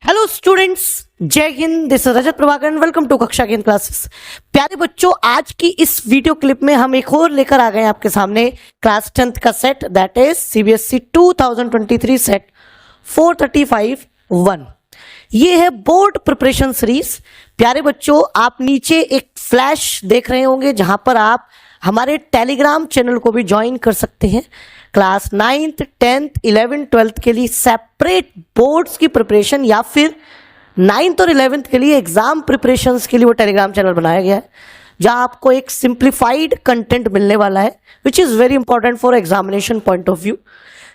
Hello students, जय हिंद। This is Rajat Prabhakar, welcome to कक्षा के क्लासेस। प्यारे बच्चों, आज की इस वीडियो क्लिप में हम एक और लेकर आ गए हैं आपके सामने क्लास 10th का set, that is CBSE 2023 set 435-1। ये है बोर्ड प्रिपरेशन सीरीज। प्यारे बच्चों, आप नीचे एक फ्लैश देख रहे होंगे जहां पर आप हमारे टेलीग्राम चैनल को भी ज्वाइन कर सकते हैं। Class 9th, 10th, 11th, 12th के लिए सेपरेट बोर्ड्स की प्रिपरेशन या फिर 9th और 11th के लिए एग्जाम प्रिपरेशंस के लिए वो टेलीग्राम चैनल बनाया गया है, जहां आपको एक सिंप्लीफाइड कंटेंट मिलने वाला है which is very important for examination point of view.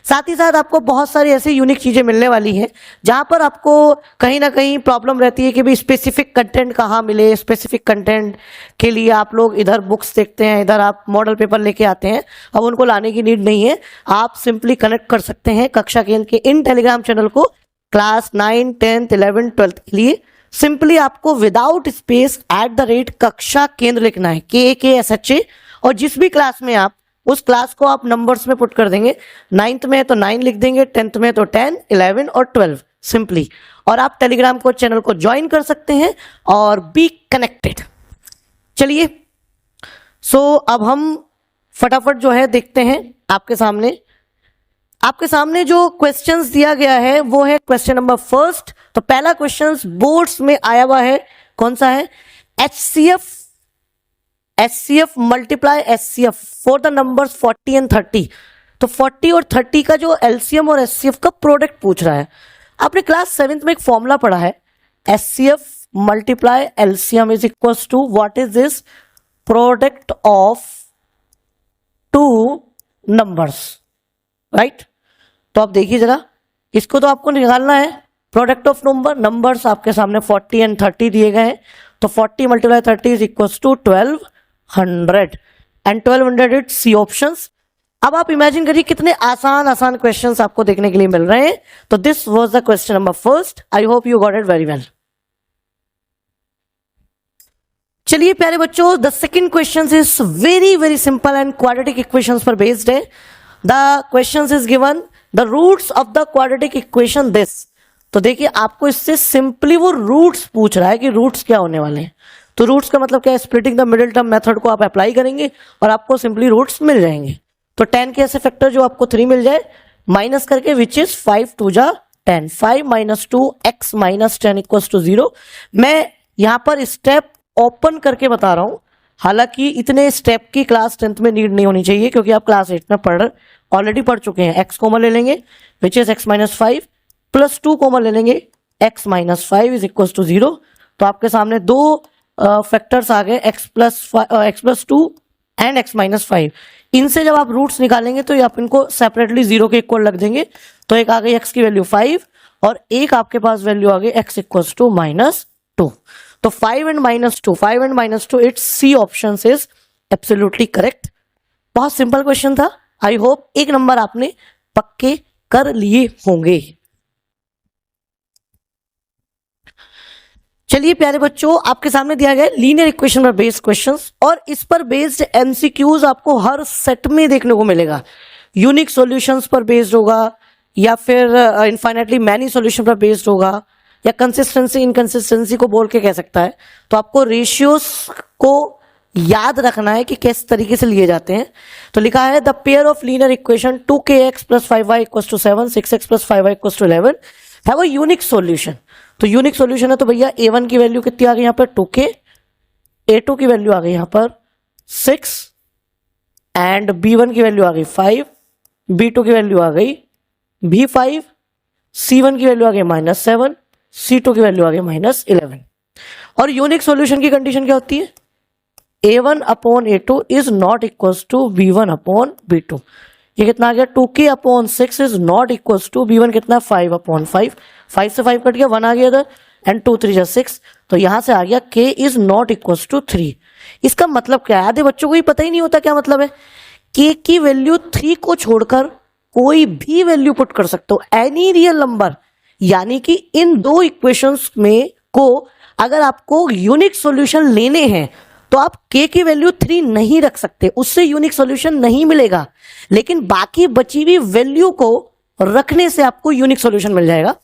साथ ही साथ आपको बहुत सारी ऐसी यूनिक चीज़ें मिलने वाली हैं जहां पर आपको कहीं ना कहीं प्रॉब्लम रहती है कि भाई स्पेसिफिक कंटेंट कहाँ मिले। स्पेसिफिक कंटेंट के लिए आप लोग इधर बुक्स देखते हैं, इधर आप मॉडल पेपर लेके आते हैं। अब उनको लाने की नीड नहीं है, आप सिंपली कनेक्ट कर सकते हैं कक्षा केंद्र के इन टेलीग्राम चैनल को। क्लास 9, 10th, 11th, 12th के लिए सिंपली आपको विदाउट स्पेस @कक्षा केंद्र लिखना है, KAKSHA, और जिस भी क्लास में आप उस क्लास को आप नंबर्स में पुट कर देंगे। 9th में तो 9 लिख देंगे, 10th में तो 10, 11 और 12 सिंपली, और आप टेलीग्राम को चैनल को ज्वाइन कर सकते हैं और बी कनेक्टेड। चलिए, अब हम फटाफट जो है देखते हैं आपके सामने जो क्वेश्चंस दिया गया है वो है क्वेश्चन नंबर फर्स्ट। तो पहला क्वेश्चन बोर्ड्स में आया हुआ है, कौन सा है? HCF multiply SCF for the numbers 40 and 30। तो 40 और 30 का जो LCM और SCF का प्रोडक्ट पूछ रहा है। आपने क्लास 7th में एक फॉर्मूला पढ़ा है, SCF multiply LCM is equal to what is this? Product of two numbers, right? तो आप देखिए जरा, इसको तो आपको निकालना है, प्रोडक्ट ऑफ नंबर्स आपके सामने 40 and 30 दिए गए हैं। तो 40 multiply 30 is equal to 1200 and 1200 it C options. अब आप इमेजिन करिए कितने आसान क्वेश्चंस आपको देखने के लिए मिल रहे हैं। तो this was the question number first. I hope you got it very well. चलिए प्यारे बच्चों, the second question is very very simple and quadratic equations पर बेस्ड है। The question is given the roots of the quadratic equation this. तो देखिए, आपको इससे simply वो रूट्स पूछ रहा है कि रूट्स क्या होने वाले हैं। तो रूट्स का मतलब क्या है? Splitting the middle term method को आप अप्लाई करेंगे और आपको सिंपली रूट्स मिल जाएंगे। तो 10 के ऐसे फैक्टर जो आपको 3 मिल जाए, माइनस करके विच इज 5 2 जा 10, 5 - 2 x - 10 = 0। मैं यहां पर स्टेप ओपन करके बता रहा हूं, हालांकि इतने स्टेप की क्लास 10th में नीड नहीं होनी चाहिए क्योंकि आप क्लास 8 में ऑलरेडी पढ़ चुके हैं। x कॉमन ले लेंगे which is x - 5 plus 2 common ले लेंगे x - 5 इज इक्वल टू 0। तो आपके सामने दो फैक्टर्स आ गए, x + 2 एंड x - 5। इनसे जब आप रूट्स निकालेंगे तो आप इनको सेपरेटली 0 के इक्वल रख देंगे। तो एक आ गई x की वैल्यू 5 और एक आपके पास वैल्यू आ गई x = -2। तो 5 and -2 it's C option is absolutely correct. बहुत सिंपल क्वेश्चन था। आई होप एक नंबर आपने पक्के कर लिए होंगे। चलिए प्यारे बच्चों, आपके सामने दिया गया लीनियर इक्वेशन पर बेस्ड क्वेश्चंस, और इस पर बेस्ड MCQs आपको हर सेट में देखने को मिलेगा। यूनिक सॉल्यूशंस पर बेस्ड होगा या फिर इनफाइनाइटली मैनी सॉल्यूशन पर बेस्ड होगा या कंसिस्टेंसी इनकंसिस्टेंसी को बोल के कह सकता है। तो आपको रेशियोज को याद रखना है कि किस तरीके से लिए जाते हैं। तो लिखा है the pair of linear equation 2kx + 5y = 7, 6x + 5y = 11 have a unique solution. तो यूनिक सॉल्यूशन है तो भैया a1 की वैल्यू कितनी आ गई यहाँ पर 2k, a2 की वैल्यू आ गई यहाँ पर 6 एंड b1 की वैल्यू आ गई 5, b2 की वैल्यू आ गई b5, c1 की वैल्यू आ गई -7, c2 की वैल्यू आ गई -11। और यूनिक सॉल्यूशन की कंडीशन क्या होती है? a1/a2 is not equal to b1/b2। ये कितना आ गया? 2k/6 is not equal to b1 कितना? 5/5। 5 से 5 कट गया, 1 आ गया इधर, एंड 2 3 जा 6। तो यहां से आ गया k is not equal to 3। इसका मतलब क्या है? आधे बच्चों को ही पता ही नहीं होता क्या मतलब है। k की वैल्यू 3 को छोड़कर कोई भी वैल्यू पुट कर सकते हो, एनी रियल नंबर। यानी कि इन दो इक्वेशंस में को अगर आपको यूनिक सॉल्यूशन लेने हैं तो आप k की वैल्यू 3 नहीं रख सकते, उससे यूनिक सॉल्यूशन नहीं मिलेगा। लेकिन बाकी बची हुई वैल्यू को रखने से आपको यूनिक सॉल्यूशन मिल जाएगा।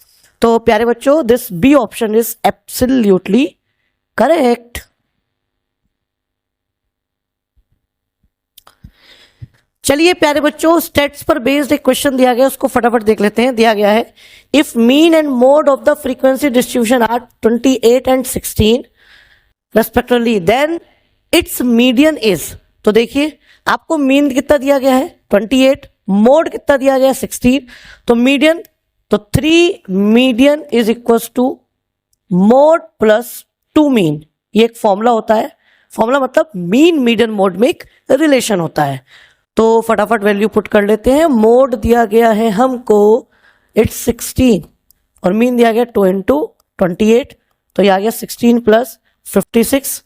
तो प्यारे बच्चों this B option is absolutely correct. चलिए प्यारे बच्चों, स्टेट्स पर बेस्ड एक क्वेश्चन दिया गया, उसको फटाफट देख लेते हैं। दिया गया है if mean and mode of the frequency distribution are 28 and 16 respectively, then it's median is. तो देखिए आपको मीन कितना दिया गया है 28, मोड कितना दिया गया है 16, तो मीडियन, तो 3 median is equal to mode plus 2 mean. ये एक फॉर्मूला होता है, फॉर्मूला मतलब मीन मीडियन मोड में एक रिलेशन होता है। तो फटाफट वैल्यू पुट कर लेते हैं। मोड दिया गया है हमको इट्स 16 और मीन दिया गया 2 इंटू 28, तो ये आ गया 16 प्लस 56।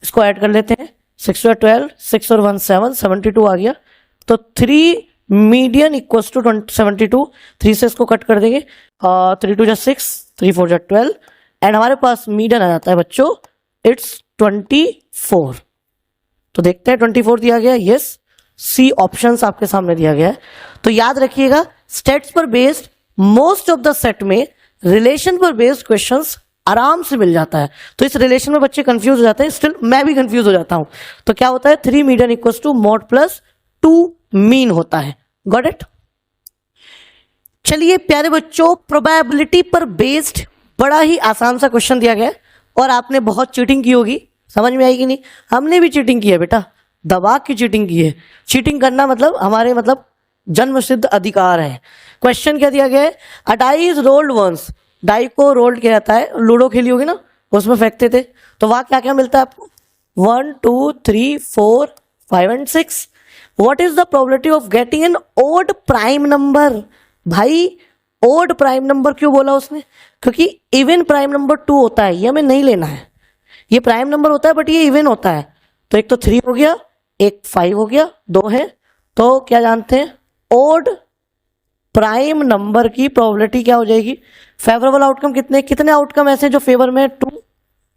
इसको ऐड कर लेते हैं, 6 और 12, 6 और 1 7, 72 आ गया। तो 3 मीडियन इक्वल्स टू 72, 3 से इसको कट कर देंगे, 3 2 6, 3 4 12, एंड हमारे पास मीडियन आ जाता है बच्चों इट्स 24। तो देखते हैं 24 दिया गया, यस, सी ऑप्शंस आपके सामने दिया गया है। तो याद रखिएगा स्टेट्स पर based most of the set में रिलेशन पर बेस्ड क्वेश्चंस आराम से मिल जाता है। तो इस रिलेशन में बच्चे कंफ्यूज हो जाते हैं, स्टिल मैं भी कंफ्यूज हो जाता हूं। तो क्या होता है 3 median equals to mode plus 2 mean होता है। Got it. चलिए प्यारे बच्चों, प्रोबेबिलिटी पर बेस्ड बड़ा ही आसान सा क्वेश्चन दिया गया है और आपने बहुत चीटिंग की होगी, समझ में आएगी नहीं? हमने भी चीटिंग की है बेटा, दबा की चीटिंग की है। चीटिंग करना मतलब हमारे मतलब जन्म सिद्ध अधिकार है। क्वेश्चन क्या दिया गया है, a die is rolled once, die को रोल्ड किया जाता है, लूडो खेली होगी ना, उसमें फेंकते थे, तो वहां क्या क्या मिलता है आपको 1 2 3 4 5 and 6। What is the probability of getting an odd prime number? भाई ओड प्राइम नंबर क्यों बोला उसने? क्योंकि इवन प्राइम नंबर 2 होता है, ये हमें नहीं लेना है। ये प्राइम नंबर होता है बट ये इवन होता है। तो एक तो 3 हो गया, एक 5 हो गया, 2 है। तो क्या जानते हैं, ओड प्राइम नंबर की प्रोबेबिलिटी क्या हो जाएगी? फेवरेबल आउटकम कितने कितने आउटकम ऐसे जो फेवर में 2,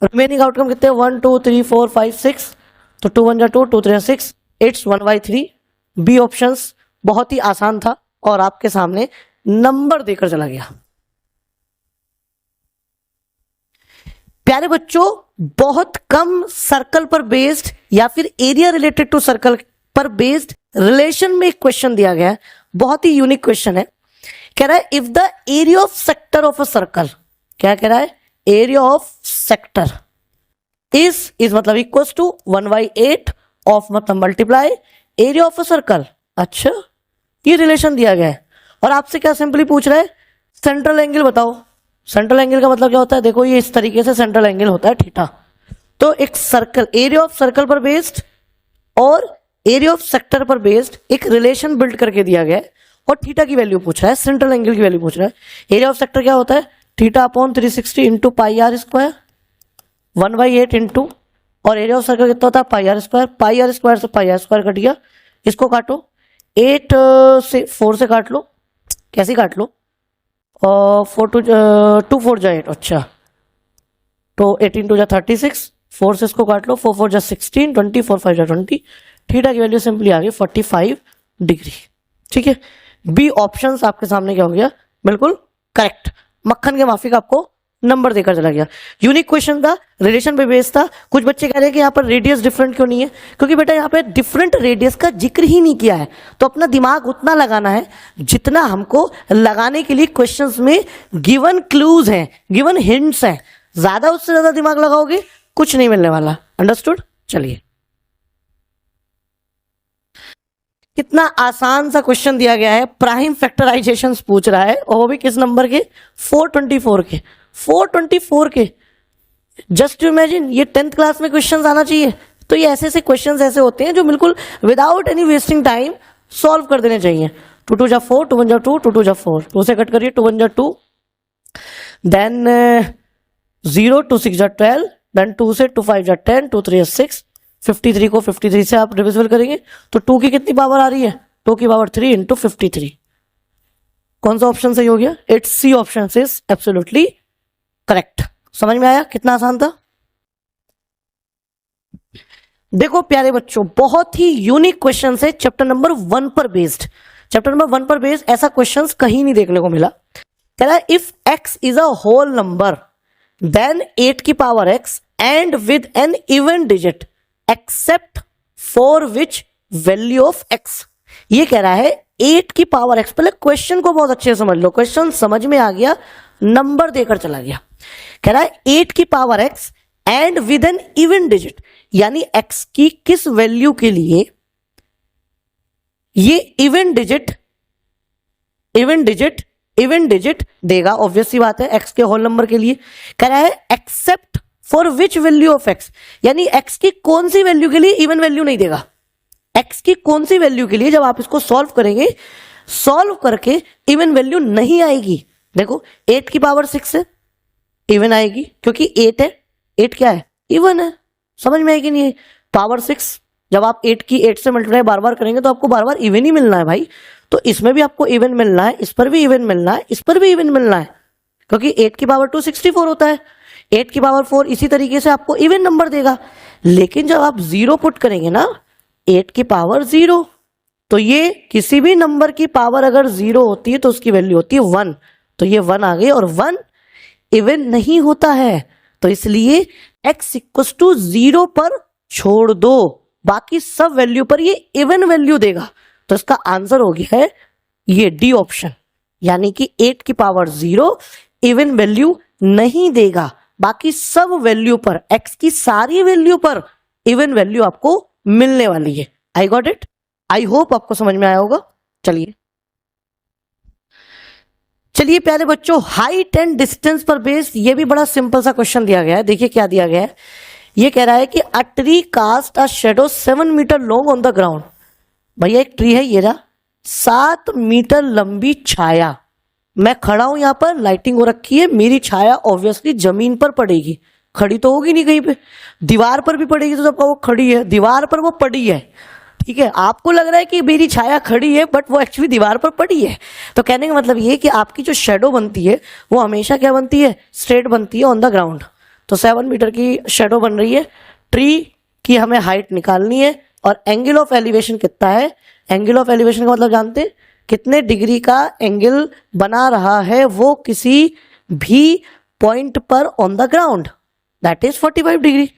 रिमेनिंग आउटकम कितने 1 2 3 4 5 6, तो 2 1 2 2 3 6, इट्स 1/3। बी ऑप्शंस बहुत ही आसान था और आपके सामने नंबर देकर चला गया। प्यारे बच्चों, बहुत कम सर्कल पर बेस्ड या फिर एरिया रिलेटेड टू सर्कल पर बेस्ड रिलेशन में एक क्वेश्चन दिया गया है, बहुत ही यूनिक क्वेश्चन है। कह रहा है if the area of sector of a circle, क्या कह रहा है, एरिया ऑफ सेक्टर इज मतलब इक्वल्स टू 1/8 ऑफ मतलब multiply area of a circle. अच्छा, ये रिलेशन दिया गया है और आपसे क्या सिंपली पूछ रहा है सेंट्रल एंगल बताओ। सेंट्रल एंगल का मतलब क्या होता है, देखो ये इस तरीके से सेंट्रल एंगल होता है थीटा। तो एक सर्कल, एरिया ऑफ सर्कल पर बेस्ड और एरिया ऑफ सेक्टर पर बेस्ड एक रिलेशन बिल्ड करके दिया गया है और थीटा की वैल्यू पूछ रहा है, सेंट्रल एंगल की वैल्यू पूछ रहा है। एरिया ऑफ सेक्टर क्या होता है, theta upon 360 into pi R square, 1/8 into, और एरिया ऑफ सर्कल कितना होता है pi R square. Pi R square से पाई आर स्क्वायर कट गया, इसको काटो, 8 से 4 से काट लो, कैसे काट लो, 4 2 4 जा 8, अच्छा, तो 18 2 जा 36, 4 से इसको काट लो, 4 4 जा 16, 20 4 5 जा 20, थीटा की वैल्यू सिंपली आ गई 45 डिग्री। ठीक है, बी ऑप्शन आपके सामने क्या हो गया, बिल्कुल करेक्ट। मक्खन के माफिक आपको नंबर देकर चला गया। यूनिक क्वेश्चन था, रिलेशन पे बेस्ड था। कुछ बच्चे कह रहे हैं कि यहाँ पर रेडियस डिफरेंट क्यों नहीं है, क्योंकि बेटा यहाँ पे डिफरेंट रेडियस का जिक्र ही नहीं किया है। तो अपना दिमाग उतना लगाना है जितना हमको लगाने के लिए क्वेश्चंस में गिवन क्लूज हैं, गिवन हिंट्स हैं। ज्यादा उससे ज्यादा दिमाग लगाओगे कुछ नहीं मिलने वाला। अंडरस्टूड। चलिए, कितना आसान सा क्वेश्चन दिया गया है, प्राइम फैक्टराइजेशन पूछ रहा है और वो भी किस नंबर के, 424 के। 424 के, जस्ट इमेजिन, ये 10th क्लास में क्वेश्चंस आना चाहिए। तो ये ऐसे ऐसे क्वेश्चंस ऐसे होते हैं जो बिल्कुल without any wasting time solve कर देने चाहिए। 2 2 जा 4, 2 1 जा 2, 2 2 जा 4, 2 से कट करिए, 2 1 जा 2, देन 0 2 6 जा 12, देन 2 से 2 5 जा 10, 2 3 जा 6, 53 को 53 से आप डिविजिबल करेंगे तो 2 की कितनी पावर आ रही है, 2 की पावर 3 इंटू 53। कौन सा ऑप्शन सही हो गया, it's C option is absolutely correct. समझ में आया कितना आसान था। देखो प्यारे बच्चों, बहुत ही यूनिक क्वेश्चन है चैप्टर नंबर 1 पर बेस्ड। चैप्टर नंबर 1 पर बेस्ड ऐसा क्वेश्चन कहीं नहीं देखने को मिला। कह रहा है if x is a whole number then 8 की power x and with an even digit except for which value of x। ये कह रहा है 8 की पावर x, पहले क्वेश्चन को बहुत अच्छे से समझ लो, क्वेश्चन समझ में आ गया, नंबर देकर चला गया। कह रहा है 8 की power x and with an even digit, यानी x की किस वैल्यू के लिए ये इवन डिजिट देगा, ऑब्वियस सी बात है x के होल नंबर के लिए। कह रहा है accept for which value of x, यानी x की कौन सी वैल्यू के लिए इवन वैल्यू नहीं देगा, x की कौन सी वैल्यू के लिए जब आप इसको सॉल्व करेंगे, सॉल्व करके इवन वैल्यू नहीं आएगी। देखो 8 की पावर 6 है, इवन आएगी क्योंकि 8 है, 8 क्या है, इवन है। समझ में आएगी नहीं? पावर 6 जब आप 8 की 8 से मल्टीप्लाई बार बार करेंगे तो आपको बार बार इवन ही मिलना है भाई, तो इसमें भी आपको इवन मिलना है, इस पर भी इवन मिलना है, इस पर भी इवन मिलना है, क्योंकि 8 की पावर 2 64 होता है, 8 की पावर 4 इसी तरीके से आपको इवन नंबर देगा। लेकिन जब आप 0 पुट करेंगे ना 8 की पावर 0, तो ये किसी भी नंबर की पावर अगर 0 होती है तो उसकी वैल्यू होती है 1, तो ये 1 आ गई, और 1 इवन नहीं होता है, तो इसलिए x इक्वल्स टू 0 पर छोड़ दो, बाकी सब वैल्यू पर ये इवन वैल्यू देगा। तो इसका आंसर हो गया है ये डी ऑप्शन, यानी कि 8 की पावर 0 इवन वैल्यू नहीं देगा, बाकी सब वैल्यू पर, x की सारी वैल्यू पर इवन वैल्यू आपको मिलने वाली है। I got it? I hope आपको समझ में आया होगा। चलिए प्यारे बच्चों, हाइट एंड डिस्टेंस पर बेस्ड ये भी बड़ा सिंपल सा क्वेश्चन दिया गया है। देखिए क्या दिया गया है, ये कह रहा है कि a tree cast a shadow 7 metre long on the ground. भैया एक ट्री है, ये रहा 7 मीटर लंबी छाया, मैं खड़ा हूं यहां पर, लाइटिंग हो रखी है, मेरी छाया ऑब्वियसली जमीन पर पड़ेगी, खड़ी तो होगी नहीं कहीं पे, दीवार पर भी पड़ेगी तो सबका वो खड़ी है, दीवार पर वो पड़ी है, ठीक है। आपको लग रहा है कि मेरी छाया खड़ी है बट वो एक्चुअली दीवार पर पड़ी है। तो कहने का मतलब ये कि आपकी जो शेडो बनती है वो हमेशा क्या बनती है, स्ट्रेट बनती है ऑन द ग्राउंड। तो 7 मीटर की शेडो बन रही है, ट्री की हमें हाइट निकालनी है, और एंगल ऑफ एलिवेशन कितना है, एंगल ऑफ एलिवेशन का मतलब जानते हैं, कितने डिग्री का एंगल बना रहा है वो किसी भी पॉइंट पर on the ground, that is 45 degree.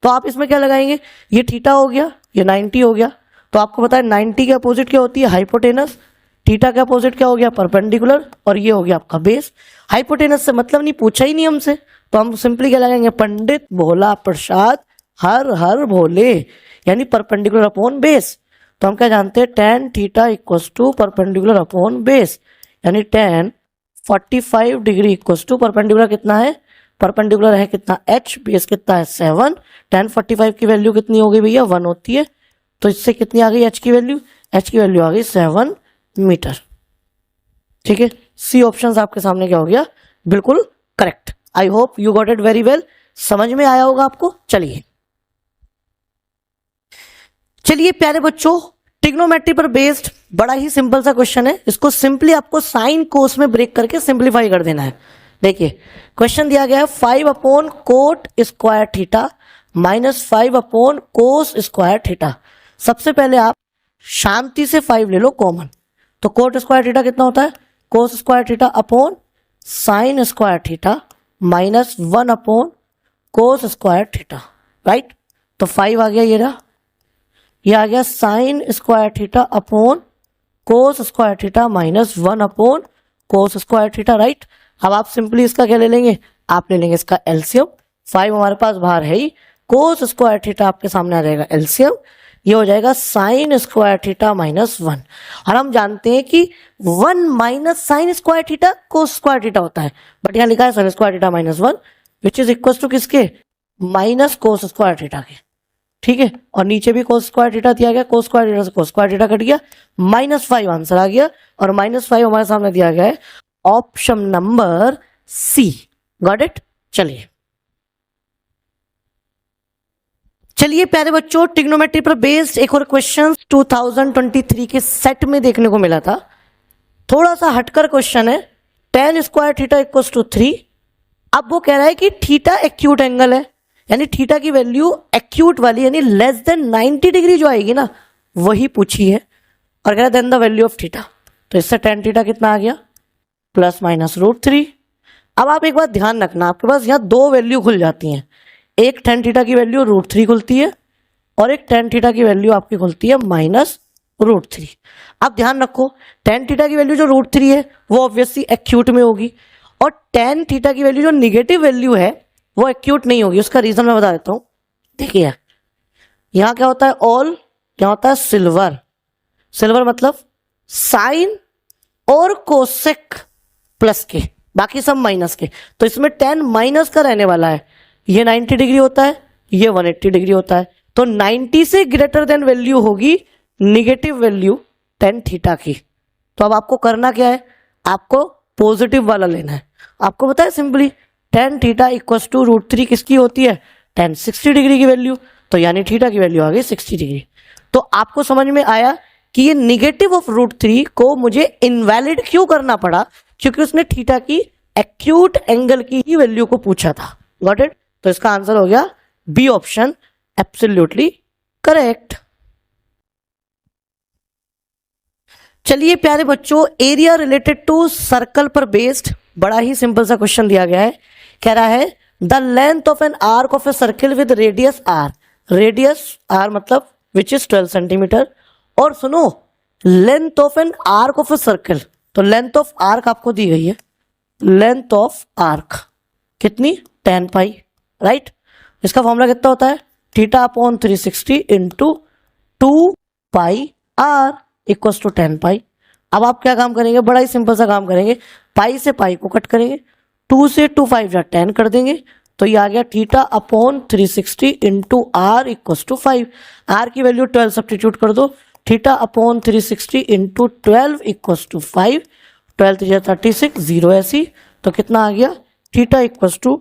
तो आप इसमें क्या लगाएंगे, ये थीटा हो गया, ये 90 हो गया, तो आपको पता है 90 के अपोजिट क्या होती है, हाइपोटेनस, थीटा का अपोजिट क्या हो गया, परपेंडिकुलर, और ये हो गया आपका बेस। हाइपोटेनस से मतलब नहीं, पूछा ही नहीं हमसे, तो हम सिंपली क्या लगाएंगे, पंडित भोला प्रसाद हर हर भोले, यानी परपेंडिकुलर अपॉन बेस। तो हम क्या जानते हैं, tan theta equals to perpendicular upon base, यानी tan 45 degree equals to perpendicular कितना है, परपेंडिकुलर है कितना h, बेस कितना है 7, tan 45 की वैल्यू कितनी हो गई भैया 1 होती है, तो इससे कितनी आ गई h की वैल्यू, h की वैल्यू आ गई 7 मीटर। ठीक है, सी ऑप्शन आपके सामने क्या हो गया, बिल्कुल correct. I hope you got it very well, समझ में आया होगा आपको। चलिए प्यारे बच्चों, ट्रिग्नोमेट्री पर बेस्ड बड़ा ही सिंपल सा क्वेश्चन है, इसको सिंपली आपको साइन कोस में ब्रेक करके सिंपलीफाई कर देना है। देखिए क्वेश्चन दिया गया है 5 upon coat square theta minus 5 upon कोस स्क्वायर थीटा। सबसे पहले आप शांति से 5 ले लो कॉमन, तो कोट स्क्वायर थीटा कितना होता है, कोस square theta upon sine square theta minus 1 upon कोस स्क्वायर थीटा, राइट। तो 5 आ गया, ये रहा, ये आ गया साइन स्क्वायर थीटा अपॉन कोस स्क्वायर थीटा माइनस 1 अपॉन कोस स्क्वायर थीटा, राइट। अब आप सिंपली इसका क्या ले लेंगे, आप ले लेंगे इसका एलसीएम, 5 हमारे पास बाहर है ही, कोस स्क्वायर थीटा आपके सामने आ जाएगा एलसीएम, ये हो जाएगा साइन स्क्वायर थीटा माइनस 1। और हम जानते हैं कि 1 minus sine square theta cos square theta होता है, बट यहाँ लिखा है sine square theta minus 1 which is equal to किसके, माइनस कोस स्क्वायर थीटा के, ठीक है। और नीचे भी कोस स्क्वायर थीटा दिया गया, कोस स्क्वायर थीटा से कोस स्क्वायर थीटा कट गया, -5 आंसर आ गया, और -5 हमारे सामने दिया गया है option number C. Got it. चलिए प्यारे बच्चों, ट्रिग्नोमेट्री पर बेस्ड एक और क्वेश्चन 2023 के सेट में देखने को मिला था, थोड़ा सा हटकर क्वेश्चन है, tan square theta equals to 3। अब वो कह रहा है कि थीटा एक्यूट एंगल है, यानी थीटा की वैल्यू एक्यूट वाली यानी लेस देन 90 डिग्री जो आएगी ना वही पूछी है, और कह रहा है then the value of theta. तो इससे tan थीटा कितना आ गया, प्लस माइनस √3। अब आप एक बात ध्यान रखना, आपके पास यहाँ दो वैल्यू खुल जाती हैं, एक tan थीटा की वैल्यू √3 खुलती है और एक tan थीटा की वैल्यू आपकी खुलती है माइनस √3। आप ध्यान रखो, tan थीटा की वैल्यू जो √3 है वो ऑब्वियसली एक्यूट में होगी, और tan थीटा की वैल्यू जो निगेटिव वैल्यू है वो एक्यूट नहीं होगी। उसका रीजन मैं बता देता हूँ। देखिए यहाँ क्या होता है, ऑल, क्या होता है सिल्वर। सिल्वर मतलब साइन और कोसेक प्लस के, बाकी सब माइनस के। तो इसमें tan माइनस का रहने वाला है, ये 90 डिग्री होता है, ये 180 डिग्री होता है। तो 90 से ग्रेटर देन वैल्यू होगी निगेटिव वैल्यू tan थीटा की। तो अब आपको करना क्या है, आपको पॉजिटिव वाला लेना है। आपको पता है simply tan theta equals to √3 किसकी होती है, tan 60 डिग्री की वैल्यू। तो यानी थीटा की वैल्यू आ गई 60 डिग्री। तो आपको समझ में आया कि ये निगेटिव ऑफ √3 को मुझे इनवैलिड क्यों करना पड़ा, क्योंकि उसने थीटा की एक्यूट एंगल की ही वैल्यू को पूछा था। Got it? तो इसका आंसर हो गया बी ऑप्शन, एब्सोल्युटली करेक्ट। चलिए प्यारे बच्चों, एरिया रिलेटेड टू सर्कल पर बेस्ड बड़ा ही सिंपल सा क्वेश्चन दिया गया है। कह रहा है the length of an arc of a circle with radius R, radius R मतलब विच इज 12 सेंटीमीटर, और सुनो length of an arc of a circle. तो लेंथ ऑफ आर्क आपको दी गई है, लेंथ ऑफ आर्क कितनी, tan पाई, राइट। इसका फॉर्मूला कितना होता है, theta upon 360 into 2 pi R equals to tan pi. अब आप क्या काम करेंगे, बड़ा ही सिंपल सा काम करेंगे, पाई से पाई को कट करेंगे, 2 से 2 5 जा 10 कर देंगे, तो ये आ गया theta upon 360 into R equals to 5। R की वैल्यू 12 सब्स्टिट्यूट कर दो, theta upon 360 into 12 equals to 5, 12 3 36 0 ऐसी। तो कितना आ गया, थीटा इक्वल्स टू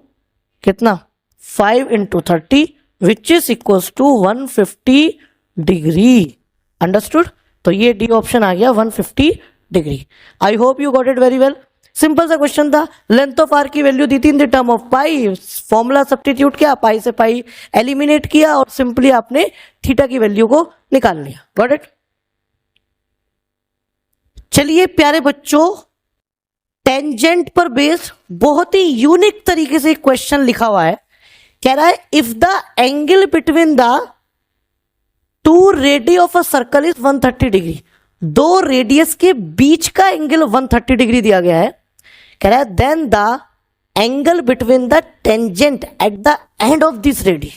कितना 5 into 30 which is equals to 150 degree. Understood? तो ये डी ऑप्शन आ गया 150 degree. I hope you got it very well. Simple सा क्वेश्चन था, लेंथ ऑफ आर की वैल्यू दी थी in the term of pi, formula substitute किया, पाई से पाई एलिमिनेट किया और सिंपली आपने थीटा की वैल्यू को निकाल लिया। Got it? चलिए प्यारे बच्चों, टेंजेंट पर बेस्ड बहुत ही यूनिक तरीके से एक क्वेश्चन लिखा हुआ है। कह रहा है if the angle between the two radius of a circle is 130 degree, दो रेडियस के बीच का एंगल 130 डिग्री दिया गया है। कह रहा है then the angle between the tangent at the end of this radii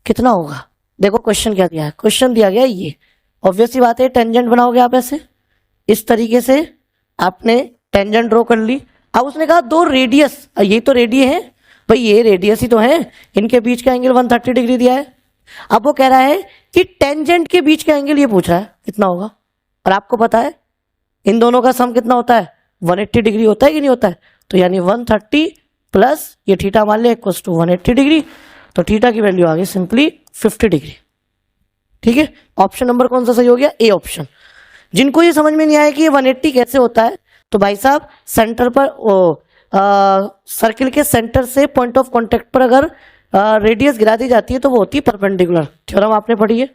कितना होगा। देखो क्वेश्चन क्या दिया है, क्वेश्चन दिया गया ये, ऑब्वियसली बात है टेंजेंट बनाओगे आप ऐसे, इस तरीके से आपने टेंजेंट ड्रॉ कर ली। अब उसने कहा दो रेडियस, ये तो रेडियस है भाई, ये रेडियस ही तो है, इनके बीच का एंगल 130 डिग्री दिया है। अब वो कह रहा है कि टेंजेंट के बीच का एंगल ये पूछ रहा है कितना होगा, और आपको पता है इन दोनों का सम कितना होता है, 180 डिग्री होता है कि नहीं होता है। तो यानी 130 प्लस ये थीटा मान लिया इक्वल्स टू 180 डिग्री, तो थीटा की वैल्यू आ गई सिंपली 50 डिग्री। ठीक है, ऑप्शन नंबर कौन सा सही हो गया, ए ऑप्शन। जिनको ये समझ में नहीं आया कि ये 180 कैसे होता है, तो भाई साहब सेंटर पर सर्किल के सेंटर से पॉइंट ऑफ कांटेक्ट पर अगर रेडियस गिरा दी जाती है तो वो होती है परपेंडिकुलर, थ्योरम आपने पढ़ी है।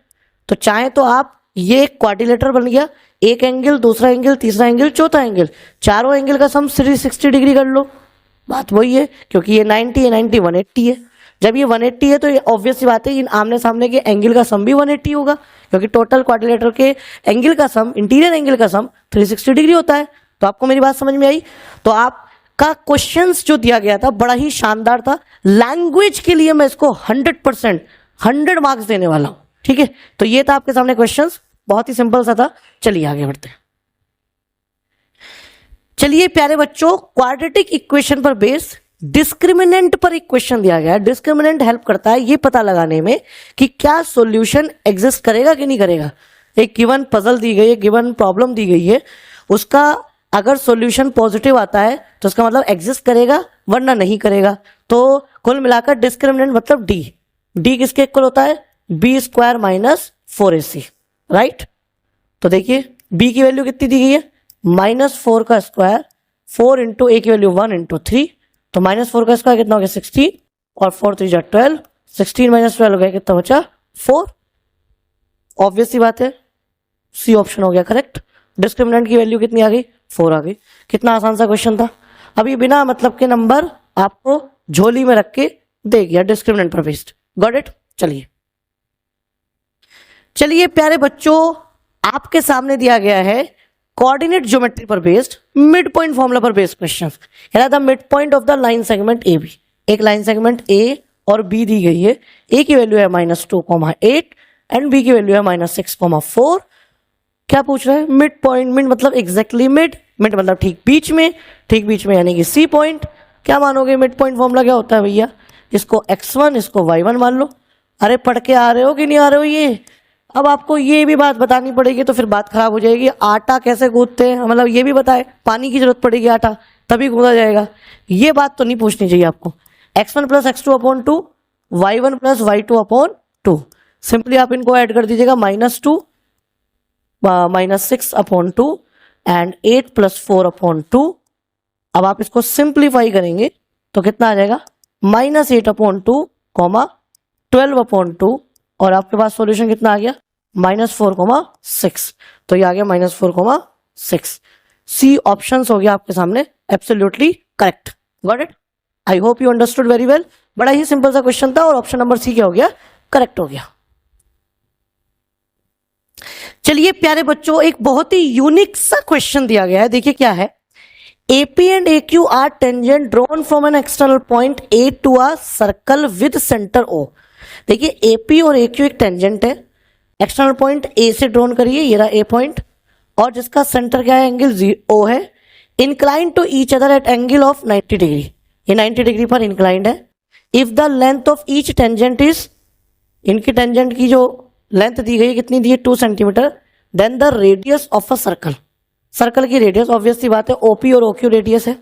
तो चाहे तो आप ये एक क्वाड्रिलेटर बन गया, एक एंगल, दूसरा एंगल, तीसरा एंगल, चौथा एंगल, चारों एंगल का सम 360 डिग्री कर लो, बात वही है, क्योंकि ये 90 है, 90 180 है। जब ये 180 है तो ये ऑब्वियस सी बात है इन आमने सामने के एंगल का सम भी 180 होगा, क्योंकि टोटल क्वाड्रिलेटर के एंगल का सम, इंटीरियर एंगल का सम 360 डिग्री होता है। तो आपको मेरी बात समझ में आई। तो आपका क्वेश्चंस जो दिया गया था बड़ा ही शानदार था। लैंग्वेज के लिए मैं इसको 100% 100 मार्क्स देने वाला हूं। ठीक है, तो ये था आपके सामने क्वेश्चंस, बहुत ही सिंपल सा था। चलिए आगे बढ़ते हैं। चलिए प्यारे बच्चों, क्वाड्रेटिक इक्वेशन पर बेस्ड डिस्क्रिमिनेंट पर एक क्वेश्चन दिया गया है। डिस्क्रिमिनेंट हेल्प करता है ये पता लगाने में कि क्या सॉल्यूशन एग्जिस्ट करेगा कि नहीं करेगा। एक गिवन पजल दी गई है, गिवन प्रॉब्लम दी गई है, उसका अगर सॉल्यूशन पॉजिटिव आता है तो उसका मतलब एग्जिस्ट करेगा, वरना नहीं करेगा। तो कुल मिलाकर डिस्क्रिमिनेंट मतलब डी। डी किसके इक्वल होता है, B square minus 4ac, right. तो देखिए बी की वैल्यू कितनी दी गई है, -4 का स्क्वायर, 4 इंटू ए की वैल्यू 1 इंटू 3, तो -4 का स्क्वायर कितना हो गया 16, और 4 3 जा 12, 16 माइनस 12 हो गया कितना बचा 4। ऑब्वियस सी बात है सी ऑप्शन हो गया करेक्ट। डिस्क्रिमिनेंट की वैल्यू कितनी आ गई 4 आ गई। कितना आसान सा क्वेश्चन था। अभी बिना मतलब के नंबर आपको झोली में रख के दे गया डिस्क्रिमिनेंट पर बेस्ड। Got it. चलिए प्यारे बच्चों, आपके सामने दिया गया है कोऑर्डिनेट ज्योमेट्री पर बेस्ड मिड पॉइंट फॉर्मूला पर based question. The mid point of the line segment A B. एक लाइन सेगमेंट ए और बी दी गई है। ए की वैल्यू है -2,8 एंड बी की वैल्यू है -6,4। क्या पूछ रहे हैं? Mid point. मिड मतलब एग्जैक्टली मिड, मिड मतलब ठीक बीच में, ठीक बीच में यानी कि सी पॉइंट। क्या मानोगे? मिड पॉइंट फॉर्मूला क्या होता है भैया? इसको x1 इसको y1 मान लो। अरे पढ़ के आ रहे हो कि नहीं आ रहे हो? ये अब आपको ये भी बात बतानी पड़ेगी तो फिर बात खराब हो जाएगी। आटा कैसे गूंथते हैं, मतलब ये भी बताए। पानी की जरूरत पड़ेगी आटा तभी गूंथा जाएगा। ये बात तो नहीं पूछनी चाहिए आपको। x1 + x2/2 y1 + y2/2। Simply आप इनको ऐड कर दीजिएगा, -2 -6/2 एंड 8 + 4/2। अब आप इसको सिंप्लीफाई करेंगे तो कितना आ जाएगा? -8/2, 12/2 और आपके पास सॉल्यूशन कितना आ गया? -4,6। तो ये आ गया -4,6। सी ऑप्शन हो गया आपके सामने absolutely correct. Got it. I hope you understood very well. बड़ा ही सिंपल सा क्वेश्चन था और ऑप्शन नंबर सी क्या हो गया? करेक्ट हो गया। चलिए प्यारे बच्चों, एक बहुत ही यूनिक सा क्वेश्चन दिया गया है। देखिए क्या है। AP and AQ are tangent drawn from an external point A to a circle with center O। देखिए AP और AQ एक टेंजेंट है। एक्सटर्नल पॉइंट A से ड्रॉन करिए, ये रहा A पॉइंट, और जिसका सेंटर क्या है? एंगल O है। Incline to each other at angle of 90 degree. ये 90 डिग्री पर इंक्लाइंड है। If the length of each tangent is, इनकी टेंजेंट की जो लेंथ दी गई कितनी दी है? 2 centimetre. Then the radius of a circle. Circle की रेडियस ऑब्वियस सी बात है OP और OQ रेडियस है।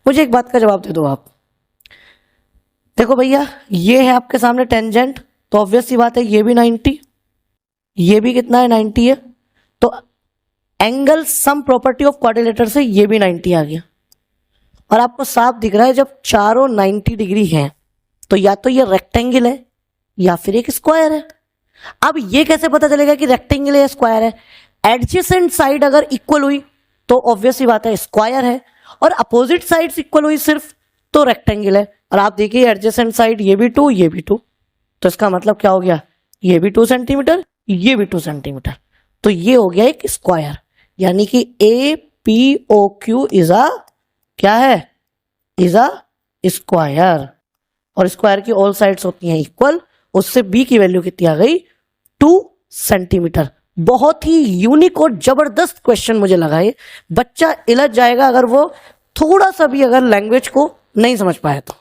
मुझे एक बात का जवाब दे दो आप। देखो भैया, ये है आपके सामने टेंजेंट, तो ऑब्वियस सी बात है ये भी 90, ये भी कितना है? 90 है। तो angle sum property of quadrilateral से ये भी 90 आ गया। और आपको साफ दिख रहा है जब चारों 90 डिग्री हैं तो या तो ये रेक्टेंगल है या फिर एक स्क्वायर है। अब ये कैसे पता चलेगा कि रेक्टेंगल है या स्क्वायर है? एडजेसेंट साइड अगर इक्वल हुई तो ऑब्वियस सी बात है स्क्वायर है, और अपोजिट साइड्स इक्वल हुई सिर्फ तो रेक्टेंगल है। और आप देखिए एडजेसेंट साइड ये भी 2, ये भी 2, तो इसका मतलब क्या हो गया? ये भी 2 सेंटीमीटर, ये भी 2 सेंटीमीटर, तो ये हो गया एक स्क्वायर। यानी कि APOQ इज अ क्या है? Is a square. और स्क्वायर की ऑल साइड्स होती हैं इक्वल। उससे B की वैल्यू कितनी आ गई? 2 सेंटीमीटर। बहुत ही यूनिक और जबरदस्त क्वेश्चन मुझे लगा ये। बच्चा इलझ जाएगा अगर वो थोड़ा सा भी अगर लैंग्वेज को नहीं समझ पाया तो।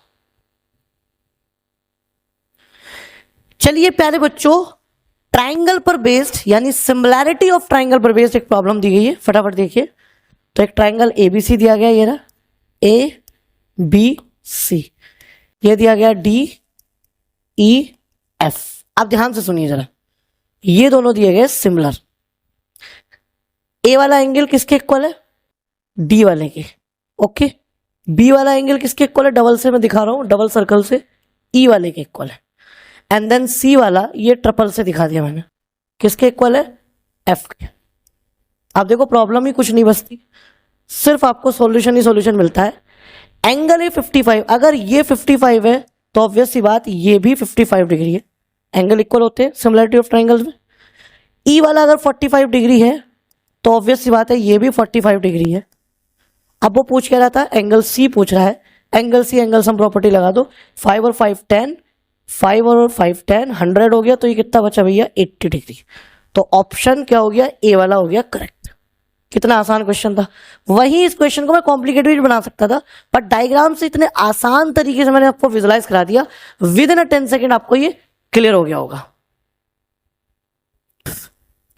चलिए प्यारे बच्चों, ट्राइंगल पर बेस्ड यानी सिमिलैरिटी ऑफ ट्राइंगल पर बेस्ड एक प्रॉब्लम दी गई है, फटाफट देखिए। तो एक ट्राइंगल ABC दिया गया, ये रहा ABC, ये दिया गया DEF। आप ध्यान से सुनिए जरा, ये दोनों दिए गए सिमिलर। A वाला एंगल किसके इक्वल है? D वाले के। ओके। B वाला एंगल किसके इक्वल है? डबल से मैं दिखा रहा हूं, डबल सर्कल से E वाले के इक्वल है। एंड देन C वाला ये ट्रिपल से दिखा दिया मैंने, किसके इक्वल है? F के। आप देखो प्रॉब्लम ही कुछ नहीं बचती, सिर्फ आपको सॉल्यूशन ही सॉल्यूशन मिलता है। एंगल है 55, अगर ये 55 है तो ऑब्वियस सी बात ये भी 55 डिग्री है। एंगल इक्वल होते हैं सिमिलरिटी ऑफ ट्राइंगल्स में। E वाला अगर 45 डिग्री है तो ऑब्वियस सी बात है ये भी 45 डिग्री है। अब वो पूछ क्या रहा था? एंगल C पूछ रहा है। Angle C angle sum property लगा दो। 5 और 5 10, 5 और 5 10 100 हो गया, तो ये कितना बचा भैया? 80 डिग्री। तो ऑप्शन क्या हो गया? A वाला हो गया करेक्ट। कितना आसान क्वेश्चन था। वही इस क्वेश्चन को मैं कॉम्प्लिकेटेड बना सकता था, पर डायग्राम से इतने आसान तरीके से मैंने आपको विजुलाइज करा दिया, विद इन 10 सेकेंड आपको ये क्लियर हो गया होगा।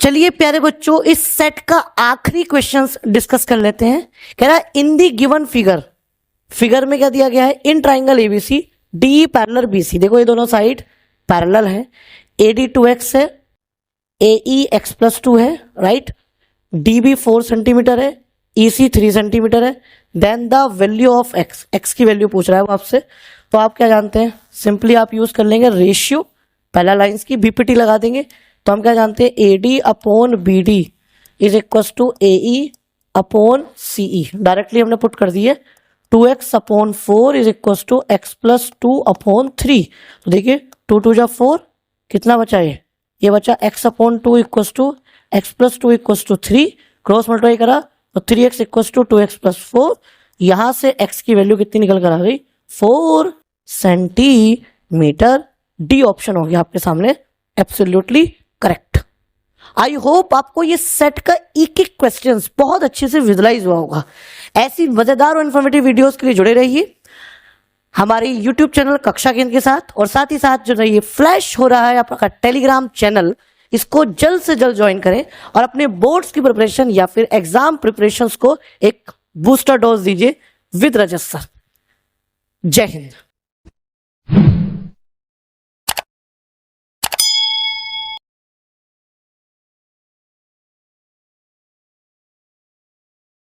चलिए प्यारे बच्चों, इस सेट का आखिरी क्वेश्चंस डिस्कस कर लेते हैं। कह रहा है इन दी गिवन फिगर, फिगर में क्या दिया गया है? In triangle ABC DE parallel BC। देखो ये दोनों साइड पैरेलल है। AD 2x है, AE x+2 है, राइट। DB 4 सेंटीमीटर है, EC 3 सेंटीमीटर है। Then the value of x, x की वैल्यू पूछ रहा है वो आपसे। तो आप क्या जानते हैं? सिंपली आप यूज कर लेंगे रेशियो, पहला लाइंस की BPT लगा देंगे। तो हम क्या जानते हैं? AD/BD is equal to AE upon CE, directly हमने पुट कर दिए 2x upon 4 is equal to x plus 2 upon 3। तो देखिए 2 2 जा 4, कितना बचा ये बचा x upon 2 equal to x plus 2 equal to 3, cross multiply करा तो 3x equal to 2x plus 4, यहां से x की वैल्यू कितनी निकल कर आ गई 4 सेंटीमीटर। डी ऑप्शन हो गया आपके सामने एब्सोल्युटली करेक्ट। आई होप आपको ये सेट का एक एक क्वेश्चन बहुत अच्छे से विजुलाइज हुआ होगा। ऐसी मजेदार और इन्फॉर्मेटिव वीडियोस के लिए जुड़े रहिए हमारे यूट्यूब चैनल कक्षा केंद्र के साथ, और साथ ही साथ जो ये फ्लैश हो रहा है आपका टेलीग्राम चैनल, इसको जल्द से जल्द ज्वाइन करें और अपने बोर्ड्स की प्रिपरेशन या फिर एग्जाम प्रिपरेशंस को एक बूस्टर डोज दीजिए विद रजत सर। जय हिंद।